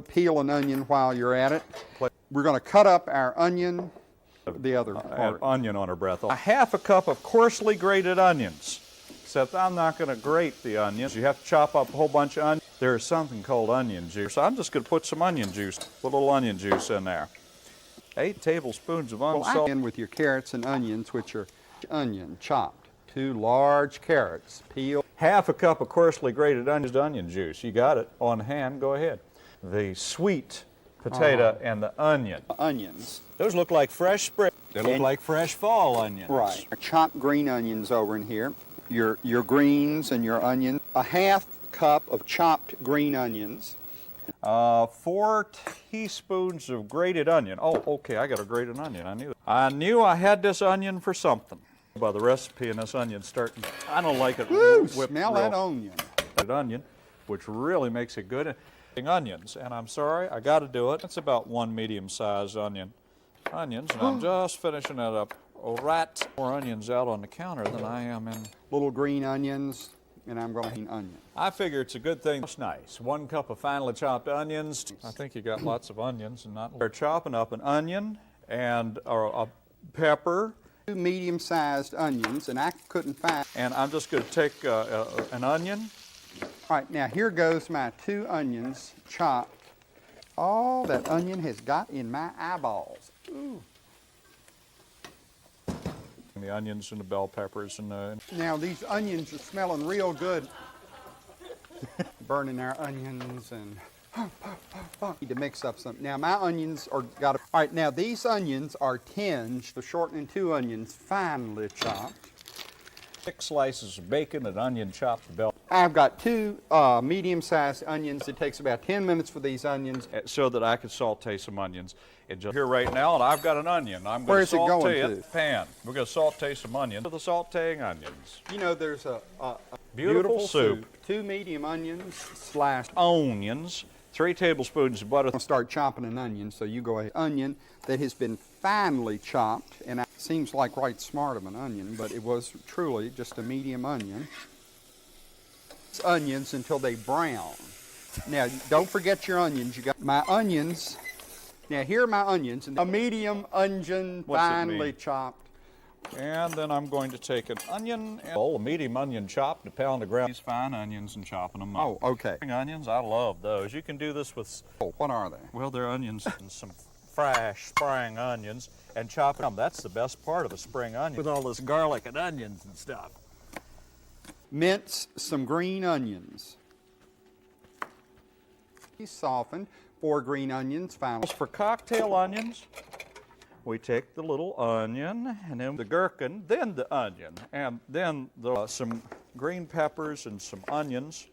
Peel an onion while you're at it. We're going to cut up our onion, the other part. Onion on her breath. A half a cup of coarsely grated onions. Except I'm not going to grate the onions. You have to chop up a whole bunch of onions. There's something called onion juice. So I'm just going to put some onion juice, put a little onion juice in there. 8 tablespoons of unsalted. Well, in with your carrots and onions, which are onion chopped. 2 large carrots, peeled. Half a cup of coarsely grated onion juice. You got it on hand. Go ahead. The sweet potato and the onion. Onions. Those look like fresh spring. They look like fresh fall onions. Right. Chopped green onions over in here. Your greens and your onions. A half cup of chopped green onions. 4 teaspoons of grated onion. Oh, okay, I got a grated onion. I knew I had this onion for something. By the recipe, and this onion's starting. I don't like it. Woo, smell that onion. Onion, which really makes it good. Onions, and I'm sorry, I got to do it. It's about 1 medium-sized onions, and I'm just finishing that up. Oh, right. More onions out on the counter than I am in. Little green onions, and I'm going to eat onion. I figure it's a good thing. It's nice. 1 cup of finely chopped onions. I think you got lots of onions and not. They're chopping up an onion and a pepper. 2 medium-sized onions, and I couldn't find. And I'm just going to take an onion. All right, now here goes my 2 onions chopped. All that onion has got in my eyeballs. Ooh. The onions and the bell peppers and the. Now these onions are smelling real good. Burning our onions and need to mix up some. Now my onions are got. All right, now these onions are tinged. The shortening 2 onions finely chopped. 6 slices of bacon, an onion chopped, the bell. I've got 2 medium-sized onions. It takes about 10 minutes for these onions. So that I could saute some onions. And just here right now, and I've got an onion. I'm going Where's to it saute going it in the pan. We're going to saute some onions. The sauteing onions. You know, there's a beautiful soup. 2 medium onions sliced. Onions. 3 tablespoons of butter. I'm going to start chopping an onion, so you go ahead. Onion that has been finely chopped, and it seems like right smart of an onion, but it was truly just a medium onion. It's onions until they brown. Now, don't forget your onions. You got my onions. Now, here are my onions. A medium onion, finely chopped. And then I'm going to take an onion, and a medium onion chopped, a pound of ground. These fine onions and chopping them up. Oh, okay. Onions, I love those. You can do this with. Oh, what are they? Well, they're onions and some fresh spring onions, and chopping them. That's the best part of a spring onion. With all this garlic and onions and stuff. Mince some green onions. Softened. 4 green onions, finally. For cocktail onions, we take the little onion, and then the gherkin, then the onion, and then some green peppers and some onions,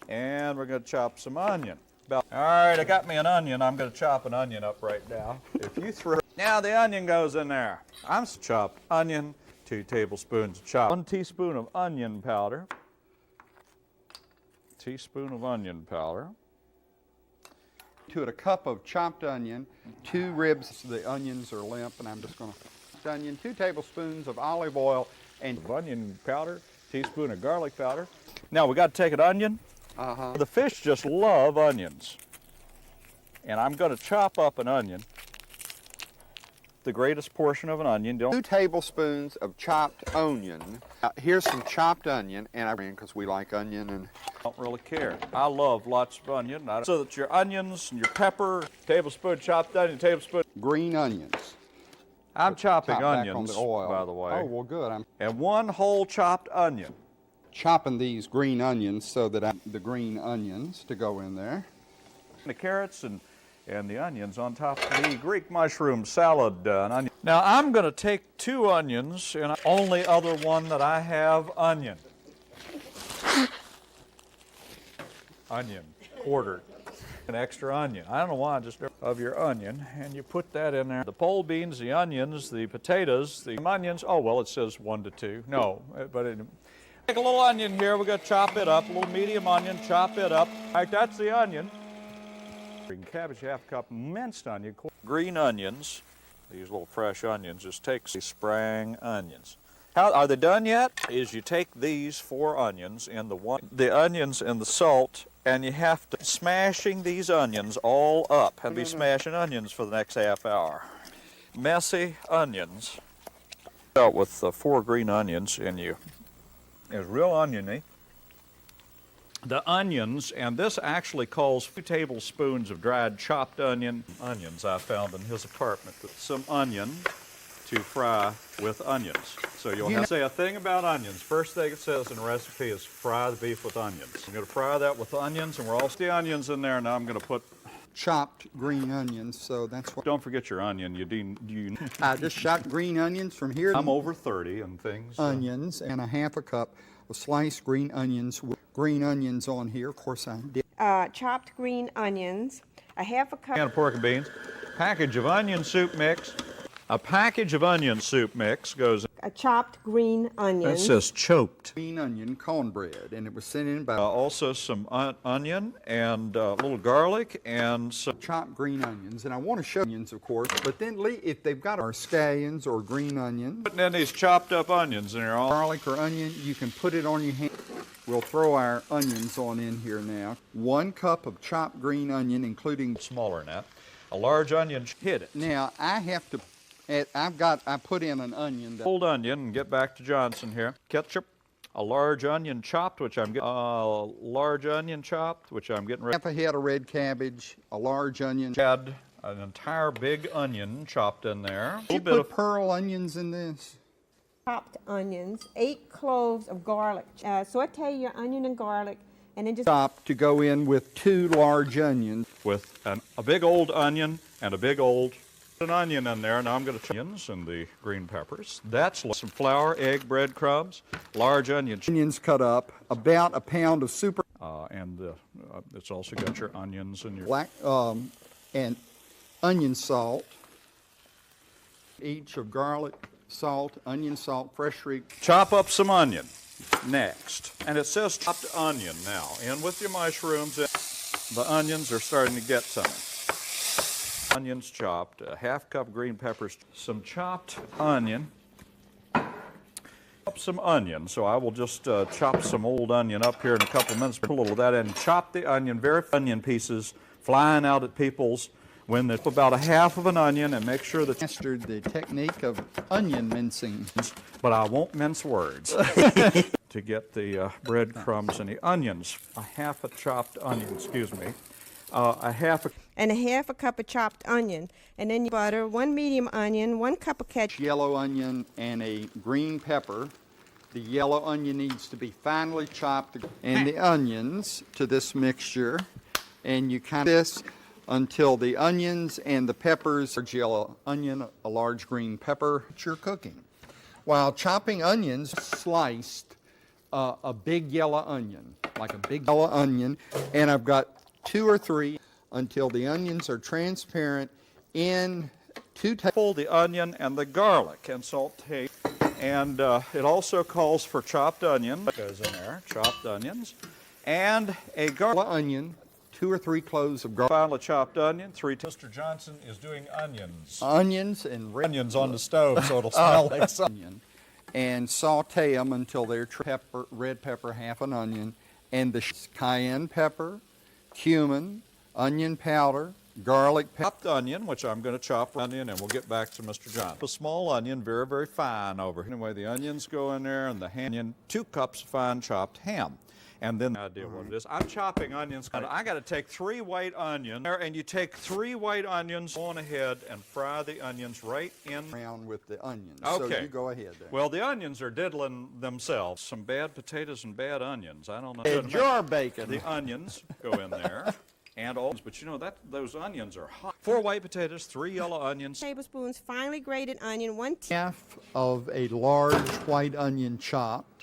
and we're going to chop some onion. All right, I got me an onion. I'm going to chop an onion up right now. If you throw. Now the onion goes in there. I'm going to chop onion, 2 tablespoons of chopped. 1 teaspoon of onion powder. Teaspoon of onion powder. To it, a cup of chopped onion, 2 ribs. The onions are limp, and I'm just going to onion, 2 tablespoons of olive oil, and onion powder, teaspoon of garlic powder. Now we got to take an onion. The fish just love onions, and I'm going to chop up an onion. The greatest portion of an onion. 2 tablespoons of chopped onion. Now, here's some chopped onion, and I because we like onion and. Don't really care. I love lots of onion. So that your onions and your pepper, tablespoon chopped onion, tablespoon green onions. I'm chopping onions, on the oil. by the way. Oh, well, good. And 1 whole chopped onion. Chopping these green onions so that the green onions to go in there. The carrots and the onions on top of the Greek mushroom salad and onion. Now I'm going to take 2 onions, and only other one that I have, onion. Onion, quartered. An extra onion. I don't know why, just of your onion, and you put that in there. The pole beans, the onions, the potatoes, the onions. Oh, well, it says 1 to 2. No, but take a little onion here. We're going to chop it up. A little medium onion, chop it up. All right, that's the onion. Green cabbage, half a cup minced onion. Green onions, these little fresh onions, just take the spring onions. How are they done yet? Is you take these 4 onions and the onions and the salt, and you have to smashing these onions all up and be smashing onions for the next half hour. Messy onions. Out with 4 green onions, and it's real oniony. The onions, and this actually calls 2 tablespoons of dried chopped onions I found in his apartment. Some onion to fry with onions. So you'll have to say a thing about onions. First thing it says in the recipe is fry the beef with onions. I'm going to fry that with onions, and we're all the onions in there. Now I'm going to put chopped green onions, so that's what. Don't forget your onion. I just chopped green onions from here. I'm over 30 and things. Onions and a half a cup of sliced green onions with green onions on here. Of course I did. Chopped green onions, a half a cup. Can of pork and beans, package of onion soup mix. A package of onion soup mix goes in. A chopped green onion. It says chopped. Green onion cornbread, and it was sent in by also some onion and a little garlic and some chopped green onions. And I want to show onions, of course, but then if they've got our scallions or green onions, putting in these chopped up onions in here. Garlic or onion, you can put it on your hand. We'll throw our onions on in here now. 1 cup of chopped green onion, including smaller than that. A large onion. Hit it. Now I have to. I put in an onion. Old onion, and get back to Johnson here. Ketchup, a large onion chopped, which I'm getting. Large onion chopped, which I'm getting ready. Half a head of red cabbage, a large onion. Add an entire big onion chopped in there. Did you put pearl onions in this? Chopped onions, 8 cloves of garlic. Saute your onion and garlic, and then just chop to go in with 2 large onions. With a big old onion and a big old an onion in there. Now I'm going to onions and the green peppers. That's some flour, egg, breadcrumbs, large onions. Onions cut up, about a pound of super. And it's also got your onions and your black and onion salt. Each of garlic, salt, onion salt, fresh chop up some onion next. And it says chopped onion now. In with your mushrooms. The onions are starting to get some. Onions chopped, a half cup green peppers, some chopped onion. Chop some onion, so I will just chop some old onion up here in a couple of minutes. Put a little of that in. Chop the onion, very onion pieces, flying out at people's. When there's about a half of an onion, and make sure that mastered the technique of onion mincing. But I won't mince words. To get the breadcrumbs and the onions. A half a chopped onion, excuse me. A half a cup of chopped onion, and then butter, 1 medium onion, 1 cup of ketchup. Yellow onion and a green pepper. The yellow onion needs to be finely chopped, and the onions to this mixture, and you kind of this until the onions and the peppers, a yellow onion, a large green pepper, you're cooking. While chopping onions, sliced a big yellow onion, like a big yellow onion, and I've got 2 or 3 until the onions are transparent in 2 tablespoons. The onion and the garlic and saute. And it also calls for chopped onion. Goes in there, chopped onions. And a garlic onion, 2 or 3 cloves of garlic. Finally chopped onion, 3. Mr. Johnson is doing onions. Onions and onions on the stove so it'll smell like onion. And saute them until they're red pepper, half an onion, and the cayenne pepper, cumin, onion powder, garlic powder. Chopped onion, which I'm going to chop onion, and we'll get back to Mr. John. A small onion, very, very fine over here. Anyway, the onions go in there, and the onion, 2 cups of fine chopped ham. And then the idea what it is. I'm chopping onions. And I got to take 3 white onions, and you take 3 white onions on ahead and fry the onions right in. Around with the onions. Okay. So you go ahead there. Well, the onions are diddling themselves. Some bad potatoes and bad onions. I don't know. And jar bacon. The onions go in there. And all, but you know those onions are hot. 4 white potatoes, 3 yellow onions. Tablespoons finely grated onion, 1 half of a large white onion chopped.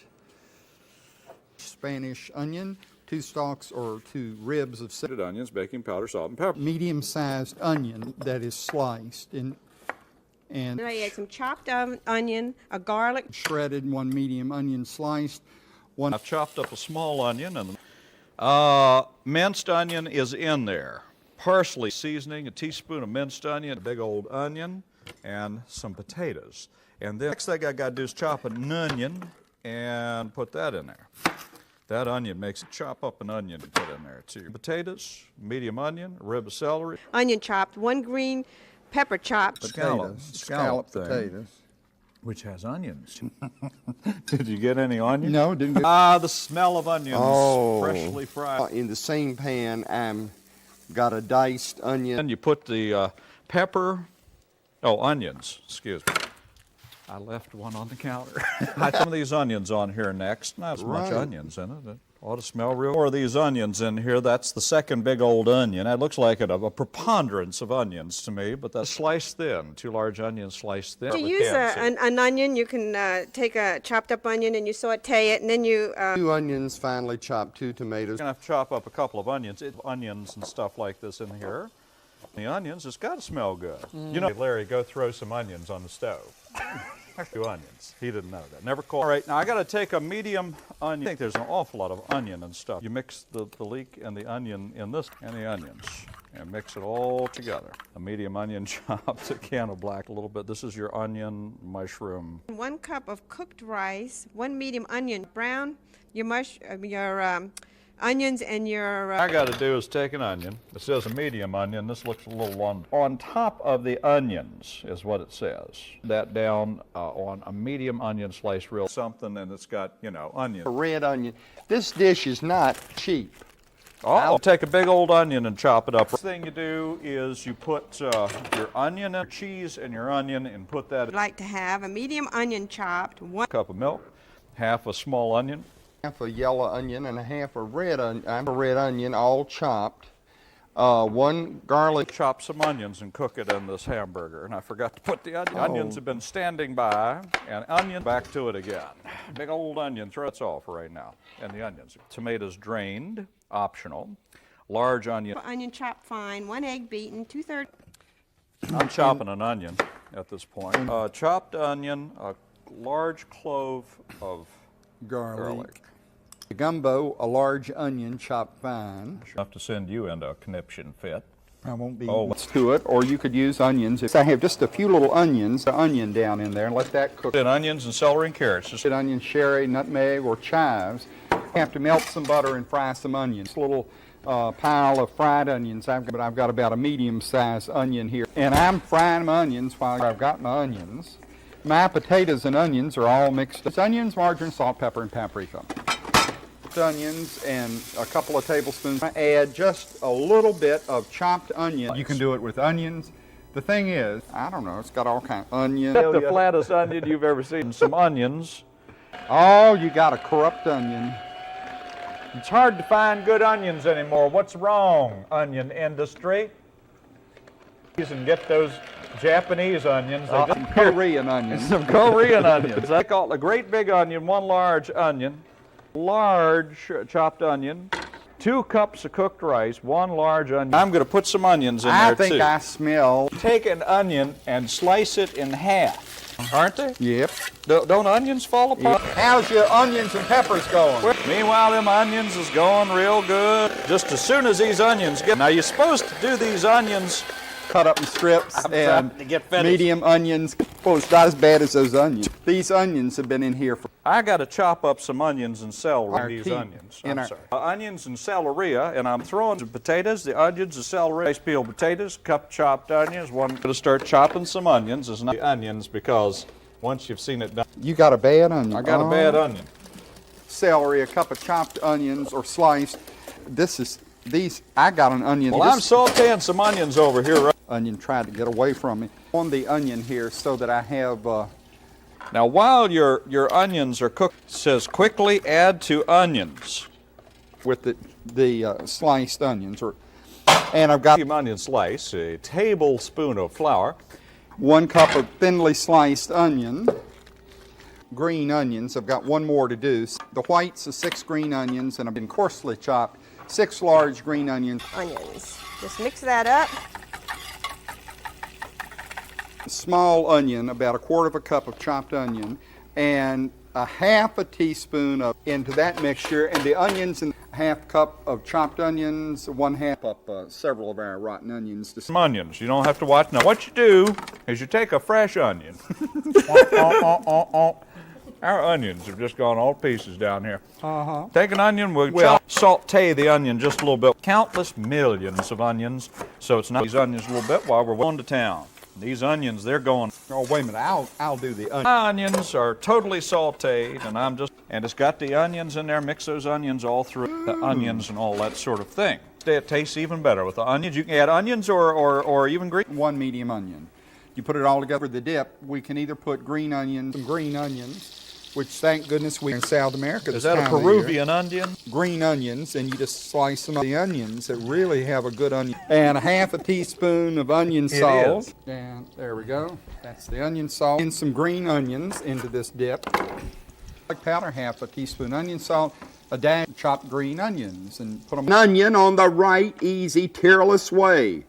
Spanish onion, 2 stalks or 2 ribs of Onions, baking powder, salt, and pepper. Medium-sized onion that is sliced and I add some chopped onion, a garlic, shredded, 1 medium onion sliced. I've chopped up a small onion and minced onion is in there. Parsley seasoning, a teaspoon of minced onion, a big old onion, and some potatoes. And then next thing I got to do is chop an onion and put that in there. That onion makes it. Chop up an onion and put in there too. Potatoes, medium onion, a rib of celery. Onion chopped, 1 green pepper chopped. Scallop thing, potatoes. which has onions. Did you get any onions? No, didn't get. The smell of onions, freshly fried. In the same pan, got a diced onion. And you put the onions, excuse me. I left one on the counter. I put some of these onions on here next. Not as much onions in it. It ought to smell real. More of these onions in here. That's the second big old onion. It looks like a preponderance of onions to me, but that's sliced thin. 2 large onions sliced thin. To use an onion, you can take a chopped up onion and you saute it, and then you... 2 onions finely chopped, 2 tomatoes. You're going to have to chop up a couple of onions. Onions and stuff like this in here. The onions, it's got to smell good. You know, Larry, go throw some onions on the stove. 2 onions. He didn't know that. Never called. All right, now I got to take a medium onion. I think there's an awful lot of onion and stuff. You mix the leek and the onion in this and the onions and mix it all together. A medium onion chopped, a can of black a little bit. This is your onion, mushroom. 1 cup of cooked rice, 1 medium onion, brown your onions and your... What I got to do is take an onion. It says a medium onion. This looks a little long. On top of the onions is what it says. That down on a medium onion sliced real something, and it's got, you know, onion. A red onion. This dish is not cheap. I'll take a big old onion and chop it up. First thing you do is you put your onion and cheese and your onion and put that... I'd like to have a medium onion chopped, 1 cup of milk, half a small onion. Half a yellow onion and a half a red onion, all chopped. 1 garlic. Chop some onions and cook it in this hamburger. And I forgot to put the onions. Onions have been standing by, and onion back to it again. Big old onion, throw it off right now. And the onions. Tomatoes drained, optional. Large onion. Onion chopped fine, 1 egg beaten, 2/3. I'm chopping an onion at this point. Chopped onion, a large clove of garlic. Gumbo, a large onion chopped fine. Enough to send you into a conniption fit. I won't be let's to it, or you could use onions. If I have just a few little onions, the onion down in there, and let that cook. Then onions and celery and carrots. Just Onion, sherry, nutmeg, or chives. You have to melt some butter and fry some onions. A little pile of fried onions. I've got about a medium-sized onion here, and I'm frying my onions while I've got my onions. My potatoes and onions are all mixed. It's onions, margarine, salt, pepper, and paprika. Onions and a couple of tablespoons. I add just a little bit of chopped onion. You can do it with onions. The thing is, I don't know, it's got all kinds of onions. the flattest onion you've ever seen. Some onions. Oh, you got a corrupt onion. It's hard to find good onions anymore. What's wrong, onion industry? You can get those Japanese onions. Korean onions. Some Korean onions. I call it a great big onion, 1 large onion. Large chopped onion, 2 cups of cooked rice, 1 large onion. I'm going to put some onions in there too. I think I smell. Take an onion and slice it in half. Aren't they? Yep. Don't onions fall apart? Yep. How's your onions and peppers going? Meanwhile, them onions is going real good. Just as soon as these onions get... Now, you're supposed to do these onions... Cut up in strips and medium onions. Well, it's not as bad as those onions. These onions have been in here for... I got to chop up some onions and celery. These onions. Onions and celery, and I'm throwing the potatoes, the onions, the celery, nice peeled potatoes, cup chopped onions. I'm going to start chopping some onions. It's not the onions because once you've seen it done. You got a bad onion. I got a bad onion. Celery, a cup of chopped onions or sliced. I got an onion. Well, I'm sauteing some onions over here. Right? Onion tried to get away from me. On the onion here so that I have... Now, while your onions are cooked, it says quickly add to onions. With the sliced onions. And I've got... Onion slice, a tablespoon of flour. 1 cup of thinly sliced onion. Green onions. I've got 1 more to do. The whites of 6 green onions, and I've been coarsely chopped. 6 large green onions. Onions. Just mix that up. Small onion, about 1/4 cup of chopped onion, and a half a teaspoon of into that mixture, and the onions, and half cup of chopped onions, 1/2 cup, several of our rotten onions. Some onions. You don't have to watch. Now what you do is you take a fresh onion. Our onions have just gone all to pieces down here. Take an onion, we'll saute the onion just a little bit. Countless millions of onions, so it's not these onions a little bit while we're going to town. These onions, they're going. Oh, wait a minute, I'll do the onions. My onions are totally sauteed, and it's got the onions in there. Mix those onions all through the onions and all that sort of thing. It tastes even better with the onions. You can add onions or even green. 1 medium onion. You put it all together with the dip. We can either put green onions, some green onions, which thank goodness we're in South America. Is that a Peruvian onion? Green onions, and you just slice them up. The onions that really have a good onion. And 1/2 teaspoon of onion salt. And there we go. That's the onion salt. And some green onions into this dip. Like powder, 1/2 teaspoon onion salt, a dash of chopped green onions, and put them. An onion on the right, easy, tearless way.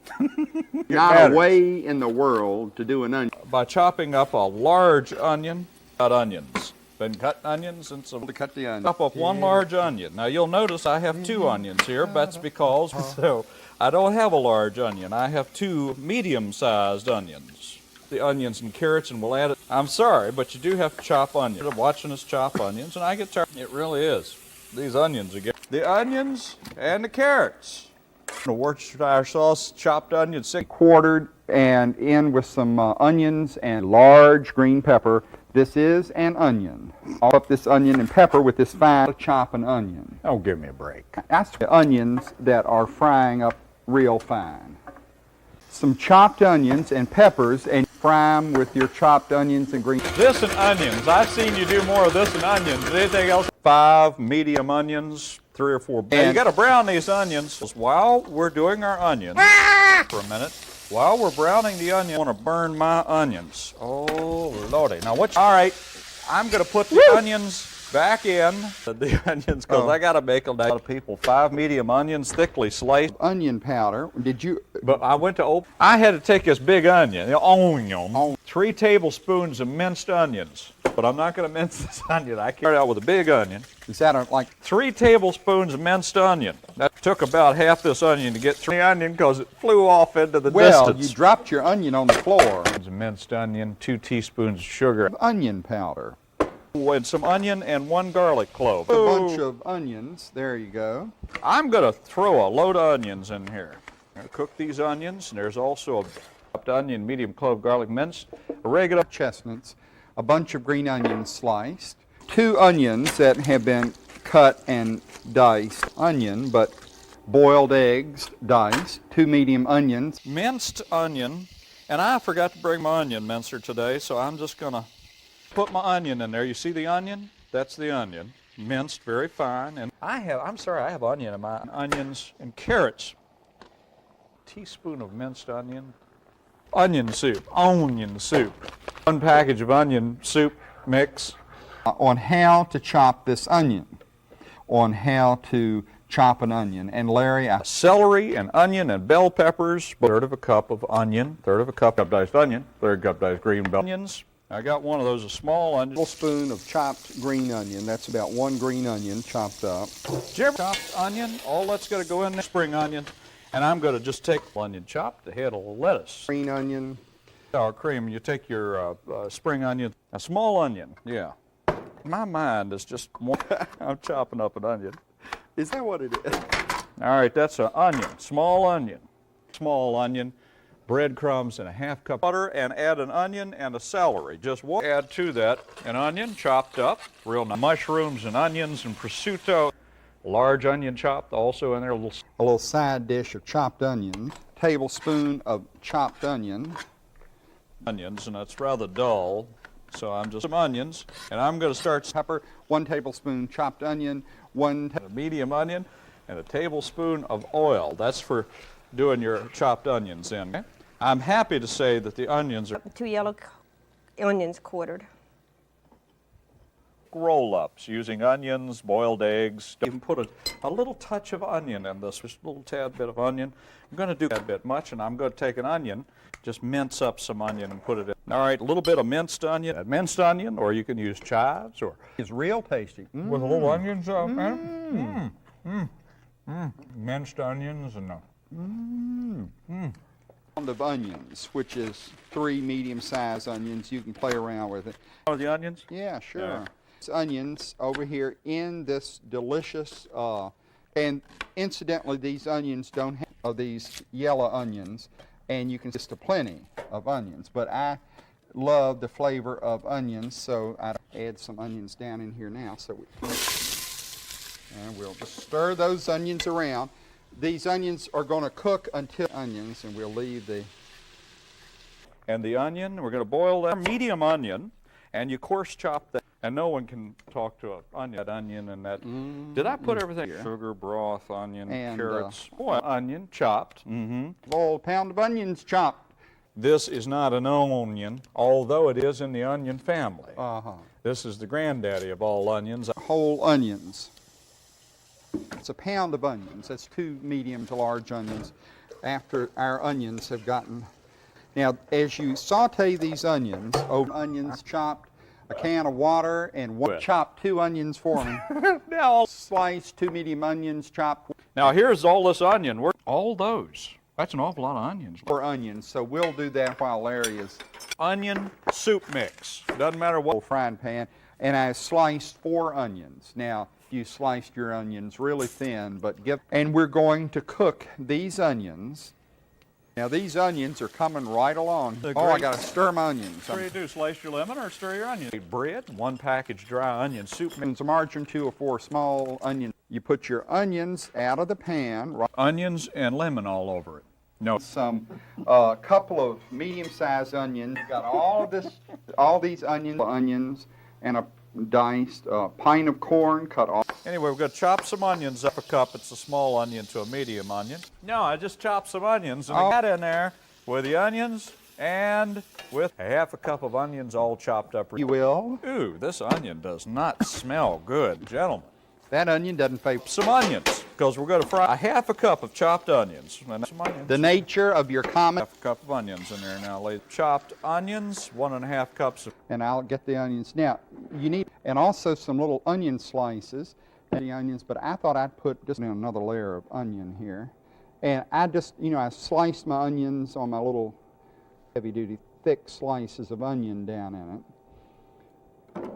Not a way in the world to do an onion. By chopping up a large onion, cut onions. Been cutting onions and some. To cut the onion. Chop up 1 large onion. Now you'll notice I have 2 onions here. That's because so I don't have a large onion. I have 2 medium-sized onions. The onions and carrots, and we'll add it. I'm sorry, but you do have to chop onions. I'm watching us chop onions, and I get tired. It really is. These onions again. The onions and the carrots. The Worcestershire sauce, chopped onions, Quartered, and in with some onions and large green pepper. This is an onion. I'll up this onion and pepper with this fine chopping onion. Oh, give me a break. That's the onions that are frying up real fine. Some chopped onions and peppers, and fry them with your chopped onions and green. This and onions. I've seen you do more of this and onions. Anything else? 5 medium onions, 3 or 4. Now you got to brown these onions while we're doing our onions. For a minute. While we're browning the onion, I want to burn my onions. Oh, Lordy. Now, all right, I'm going to put the onions back in. The onions, because I got to make a lot of people. 5 medium onions, thickly sliced. Onion powder. Did you? But I went to open. I had to take this big onion, the onion, 3 tablespoons of minced onions. But I'm not going to mince this onion. I carried out with a big onion. Is that like 3 tablespoons of minced onion? That took about half this onion to get through the onion because it flew off into the distance. Well, you dropped your onion on the floor. Minced onion, 2 teaspoons of sugar. Onion powder. And some onion and 1 garlic clove. A bunch of onions. There you go. I'm going to throw a load of onions in here. I'm going to cook these onions. And there's also a chopped onion, medium clove, garlic minced, oregano, chestnuts, a bunch of green onions sliced, 2 onions that have been cut and diced, onion, but boiled eggs diced, 2 medium onions. Minced onion, and I forgot to bring my onion mincer today, so I'm just going to put my onion in there. You see the onion? That's the onion, minced very fine. And I have onion in my onions and carrots. Teaspoon of minced onion. Onion soup. 1 package of onion soup mix. On how to chop this onion, on how to chop an onion. And Larry, celery and onion and bell peppers, 1/3 cup of onion, 1/3 cup of diced onion, 1/3 cup diced green bell onions. I got one of those, a small onion. A tablespoon of chopped green onion. That's about 1 green onion chopped up. Chopped onion, all that's going to go in there. Spring onion. And I'm going to just take onion chopped, the head of lettuce. Green onion. Sour cream, you take your spring onion, a small onion, yeah. My mind is just, I'm chopping up an onion. Is that what it is? All right, that's an onion, small onion. Small onion, breadcrumbs, and a 1/2 cup of butter, and add an onion and a celery. Just one. Add to that an onion chopped up, real nice. Mushrooms and onions and prosciutto. Large onion chopped also in there. A little side dish of chopped onion. Tablespoon of chopped onion. Onions, and that's rather dull. So I'm just some onions, and I'm going to start pepper. 1 tablespoon chopped onion. 1 medium onion, and a tablespoon of oil. That's for doing your chopped onions in. Okay? I'm happy to say that the onions are 2 yellow onions quartered. roll-ups using onions, boiled eggs. You can put a little touch of onion in this, just a little tad bit of onion. I'm going to do that bit much, and I'm going to take an onion, just mince up some onion and put it in. All right, a little bit of minced onion, or you can use chives, or It's real tasty. with a little onions up there. Minced onions and Pound of onions, which is 3 medium-sized onions. You can play around with it. Oh, the onions? Yeah, sure. Yeah. It's onions over here in this delicious, and incidentally, these onions don't have these yellow onions, and you can just a plenty of onions. But I love the flavor of onions, so I add some onions down in here now. And we'll just stir those onions around. These onions are going to cook until onions, and we'll leave the... And the onion, we're going to boil that medium onion, and you coarse chop that. And no one can talk to that onion and that. Did I put everything here? Sugar, broth, onion, And, carrots. Onion chopped. Whole pound of onions chopped. This is not an onion, although it is in the onion family. Uh-huh. This is the granddaddy of all onions. Whole onions. It's a pound of onions. That's 2 medium to large onions after our onions have gotten... Now, as you saute these onions, onions chopped, a can of water, and chop 2 onions for me. Now, Slice 2 medium onions, chop here's all this onion. All those. That's an awful lot of onions. 4 onions. So we'll do that while Larry is... Onion soup mix. Doesn't matter what. Frying pan. And I sliced 4 onions. Now, you sliced your onions really thin, but and we're going to cook these onions. Now these onions are coming right along. Oh, I got to stir my onions. What do you do? Slice your lemon or stir your onions? Bread, 1 package dry onion soup. Some margarine, 2 or 4 small onions. You put your onions out of the pan. Onions and lemon all over it. No. Some couple of medium-sized onions. Got all these onions, and a diced pint of corn cut off. Anyway, we're going to chop some onions up a cup. It's a small onion to a medium onion. No, I just chopped some onions and I got in there with the onions and with a half a cup of onions all chopped up. You will. Ooh, this onion does not smell good, gentlemen. That onion doesn't favor some onions, because we're going to fry a half a cup of chopped onions. And some onions. The nature of your comment. Half a cup of onions in there now. Chopped onions, 1.5 cups of. And I'll get the onions. Now, you need, and also some little onion slices. The onions, but I thought I'd put just another layer of onion here. And I just, I sliced my onions on my little heavy-duty thick slices of onion down in it.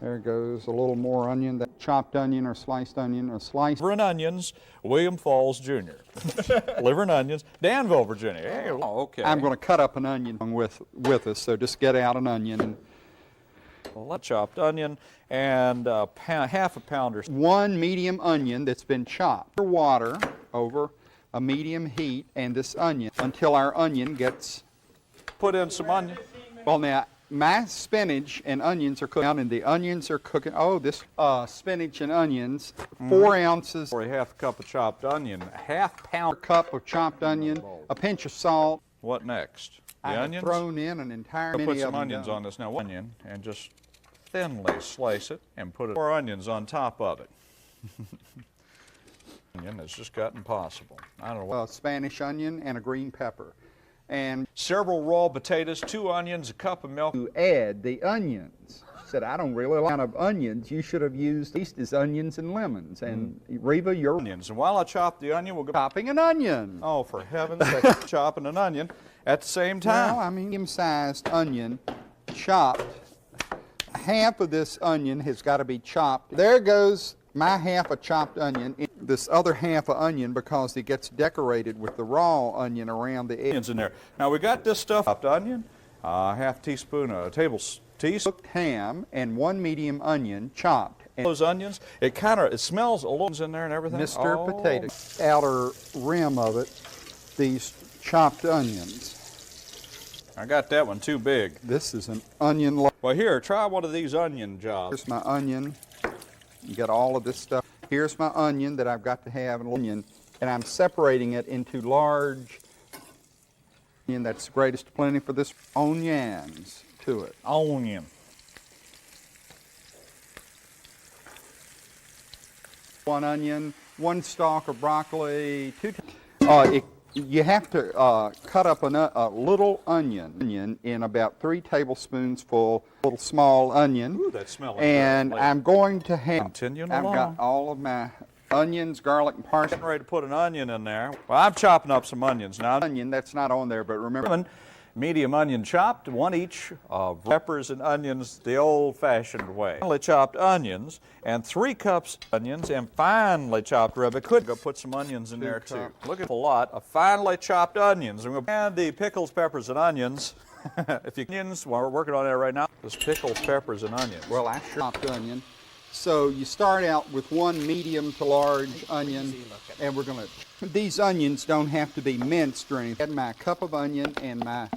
There goes a little more onion, that chopped onion or sliced onion or sliced. Liver and onions, William Falls Jr. Liver and onions, Danville, Virginia. Hey, okay. I'm going to cut up an onion with us, so just get out an onion. And chopped onion and half a pounder. 1 medium onion that's been chopped. Water over a medium heat and this onion until our onion gets... Put in some onion. Well, now, my spinach and onions are cooking, and the onions are cooking. Oh, this spinach and onions, 4 ounces. Or a half cup of chopped onion, a half pound cup of chopped onion, a pinch of salt. What next? The I onions? have thrown in an entire I'll put some of them onions down. on this now. Onion, and just thinly slice it and put 4 onions on top of it. Onion has just gotten possible. I don't know what. Spanish onion and a green pepper. And several raw potatoes, 2 onions, a cup of milk. To add the onions. She said, I don't really like onions. You should have used at least as onions and lemons. And Reva, your onions. And while I chop the onion, we'll go chopping an onion. Oh, for heaven's sake, chopping an onion at the same time. Well, I mean, medium-sized onion chopped. Half of this onion has got to be chopped. There goes my half a chopped onion. This other half of onion, because it gets decorated with the raw onion around the edge. In there. Now we got this stuff. Chopped onion, half teaspoon, a tablespoon. Cooked ham and 1 medium onion chopped. And those onions, it smells a little in there and everything. Mr. Potato. Outer rim of it, these chopped onions. I got that one too big. This is an onion. Well, here, try one of these onion jobs. Here's my onion. You got all of this stuff. Here's my onion that I've got to have an onion, and I'm separating it into large onion. That's the greatest plenty for this onions to it. Onion. 1 onion, 1 stalk of broccoli, 2. You have to cut up a little onion in about 3 tablespoons full, little small onion. Ooh, that's smelling and good. I'm going to have. Continuing I've along. got all of my onions, garlic, and parsley. Getting ready to put an onion in there. Well, I'm chopping up some onions now. Onion, that's not on there, but remember. Medium onion chopped, 1 each of peppers and onions the old-fashioned way. Finely chopped onions and 3 cups onions and finely chopped rib. I could go put some onions in there too. Look at a lot of finely chopped onions. And the pickles, peppers, and onions. If you onions, well, we're working on that right now. This pickles, peppers, and onions. Well, I chopped onion. So you start out with 1 medium to large onion, and we're going to. These onions don't have to be minced or anything. I had my cup of onion and my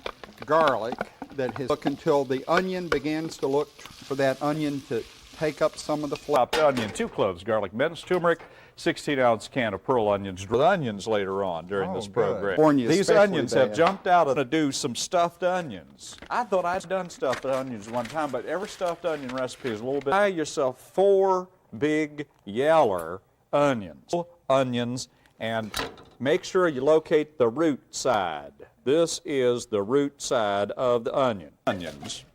garlic that has look until the onion begins to look for that onion to take up some of the flavor. Chopped onion, 2 cloves, garlic, minced turmeric, 16-ounce can of pearl onions. With onions later on during this program. California These especially onions have bad. jumped out to do some stuffed onions. I thought I'd done stuffed onions one time, but every stuffed onion recipe is a little bit. Buy yourself 4 big yeller onions, and make sure you locate the root side. This is the root side of the onions.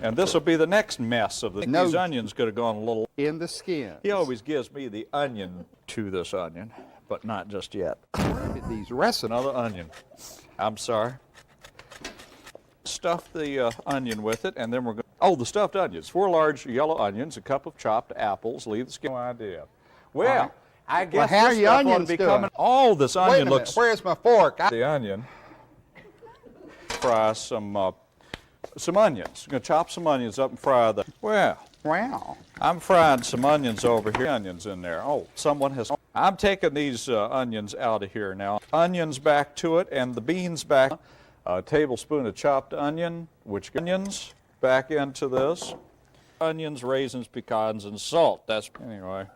And this will be the next mess of the. No. These onions could have gone a little. In the skin. He always gives me the onion to this onion, but not just yet. These recipes. Another onion. I'm sorry. Stuff the onion with it, and then we're going. Oh, the stuffed onions. 4 large yellow onions, a cup of chopped apples. Leave the skin. No idea. Well, I guess how this are your stuff ought to onions be doing? coming. Oh, this Wait a onion minute, looks. where's my fork? The onion. Fry some onions. I'm going to chop some onions up and fry the. Well, Wow. I'm frying some onions over here. Onions in there. Oh, someone has. I'm taking these onions out of here now. Onions back to it, and the beans back. A tablespoon of chopped onion, onions back into this. Onions, raisins, pecans, and salt. That's anyway.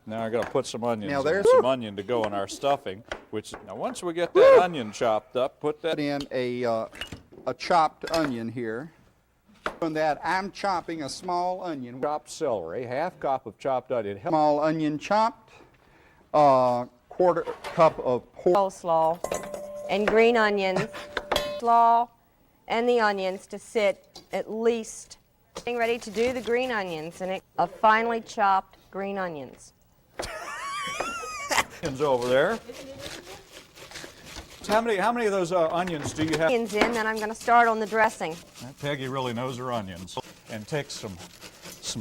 Now I got to put some onions. Now in, there's- some onion to go in our stuffing. Which now once we get that onion chopped up, put that Put in a chopped onion here. On that, I'm chopping a small onion. chopped celery, 1/2 cup of chopped onion. Small onion chopped. 1/4 cup of pork. Coleslaw and green onions, slaw, and the onions to sit at least. Getting ready to do the green onions and of finely chopped green onions. Onions over there. So how many of those onions do you have? Onions in, then I'm going to start on the dressing. Peggy really knows her onions. And take some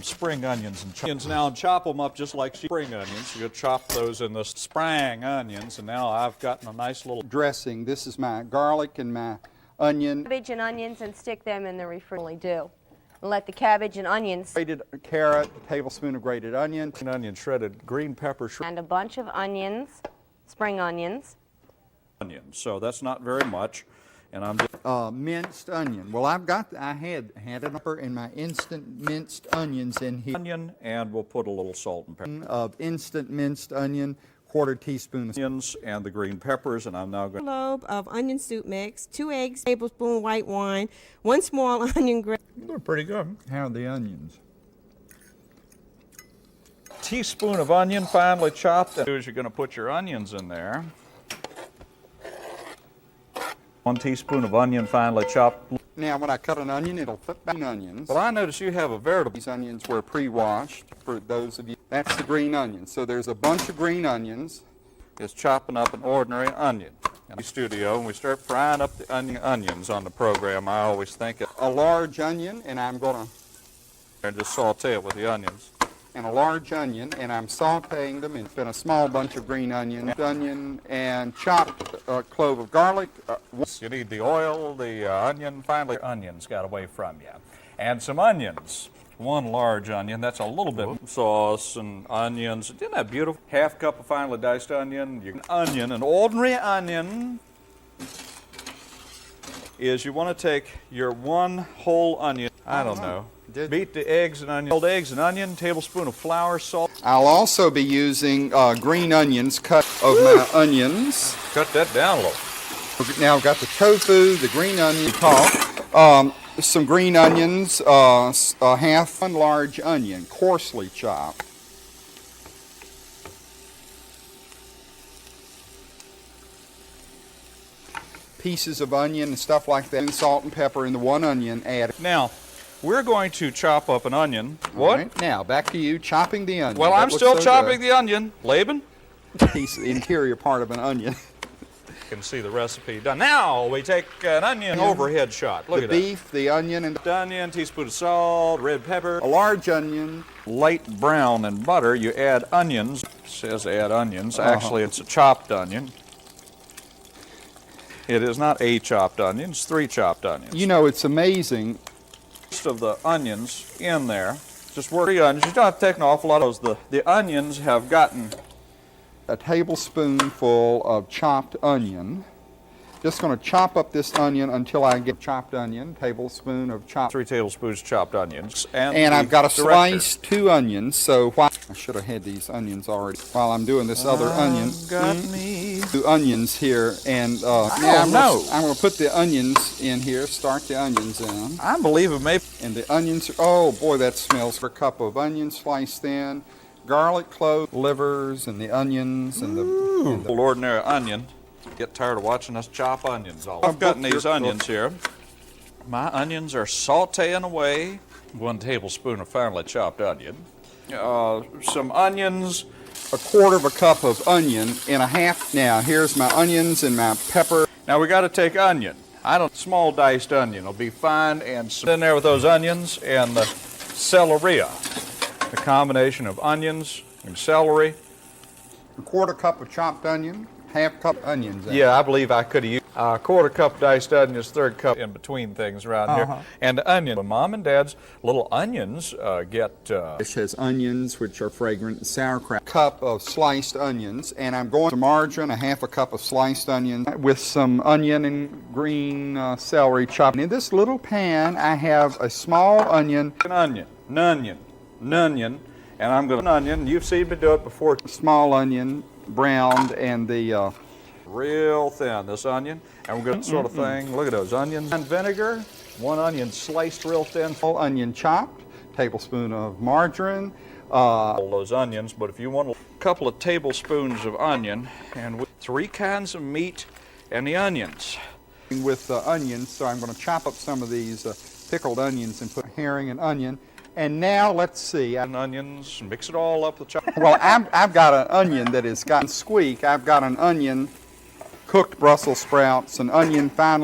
spring onions and onions now and chop them up just like spring onions. You'll chop those in the spring onions, and now I've gotten a nice little. Dressing. This is my garlic and my onion. Cabbage and onions and stick them in the refrigerator. And let the cabbage and onions Grated carrot, a tablespoon of grated onion. Onion shredded, green pepper and a bunch of onions, spring onions. onions. So that's not very much. And I'm just Minced onion. Well, I had an upper in my instant minced onions in here. onion, and we'll put a little salt and pepper. Of instant minced onion, 1/4 teaspoon of Onions and the green peppers, and I'm now going to. Lobe of onion soup mix, 2 eggs, tablespoon white wine, 1 small onion grated. They're pretty good. How are the onions? Teaspoon of onion finely chopped. You're going to put your onions in there. 1 teaspoon of onion finely chopped. Now, when I cut an onion, it'll flip back onions. Well, I notice you have a veritable. These onions were pre-washed for those of you. That's the green onion. So there's a bunch of green onions. Is chopping up an ordinary onion. In the studio, and we start frying up the onions on the program, I always think of A large onion, and I'm going to and just saute it with the onions. and a large onion, and I'm sautéing them. It's been a small bunch of green onion and chopped clove of garlic. You need the oil, the onion, finally onions got away from you. And some onions. 1 large onion, that's a little bit of sauce and onions. Isn't that beautiful? 1/2 cup of finely diced onion. An ordinary onion is you want to take your 1 whole onion. I don't know. Beat the eggs and onion. Old eggs and onion, tablespoon of flour, salt. I'll also be using green onions cut of my onions. Cut that down a little. Now I've got the tofu, the green onion, some green onions, 1/2 large onion, coarsely chopped. pieces of onion and stuff like that, and salt and pepper in the one onion added. Now, we're going to chop up an onion. What? All right, now, back to you chopping the onion. Well, That I'm looks still so chopping the onion. Laban? good. Piece, the interior part of an onion. You can see the recipe done. Now we take an onion overhead shot. Look The at beef, the onion, and that. Onion, teaspoon of salt, red pepper. a large onion. Light brown in butter, you add onions. It says add onions. Actually, it's a chopped onion. It is not a chopped onion, it's 3 chopped onions. You know, it's amazing. Most of the onions in there, just work 3 onions. You don't have to take an awful lot of those. The onions have gotten A tablespoonful of chopped onion. Just going to chop up this onion until I get chopped onion. Tablespoon of chopped. 3 tablespoons chopped onions. And I've got to director. slice 2 onions. So while I should have had these onions already. While I'm doing this other onion, Got me. 2 onions here, and now I'm going to put the onions in here. Start the onions in, I believe it may. and the onions. Oh boy, that smells. A cup of onions sliced thin, garlic, clove, livers, and the onions, and the. And the Ordinary onion. Get tired of watching us chop onions all. I've gotten these onions here. My onions are sauteing away. 1 tablespoon of finely chopped onion. Some onions. a quarter of a cup of onion and a half. Now here's my onions and my pepper. Now we got to take onion. I don't small diced onion. It'll be fine and in there with those onions and the celery. The combination of onions and celery. A quarter cup of chopped onion, half cup onions. Yeah, I believe I could have used a quarter cup diced onions, 1/3 cup in between things around here, and onion. When Mom and Dad's little onions get. This has onions, which are fragrant, and sauerkraut. Cup of sliced onions, and I'm going to margarine, a half a cup of sliced onions with some onion and green celery chopped. In this little pan, I have a small onion. An onion, and I'm going to onion. You've seen me do it before. Small onion, browned, and the Real thin, this onion, and we're going to sort of thing. Look at those onions and vinegar. 1 onion sliced real thin. whole onion chopped, tablespoon of margarine. All those onions, but if you want a couple of tablespoons of onion, and with 3 kinds of meat and the onions. With onions, so I'm going to chop up some of these pickled onions and put herring and onion. And now let's see. And onions, mix it all up with chocolate. Well, I've got an onion that has gotten squeak. I've got an onion, cooked Brussels sprouts, an onion finely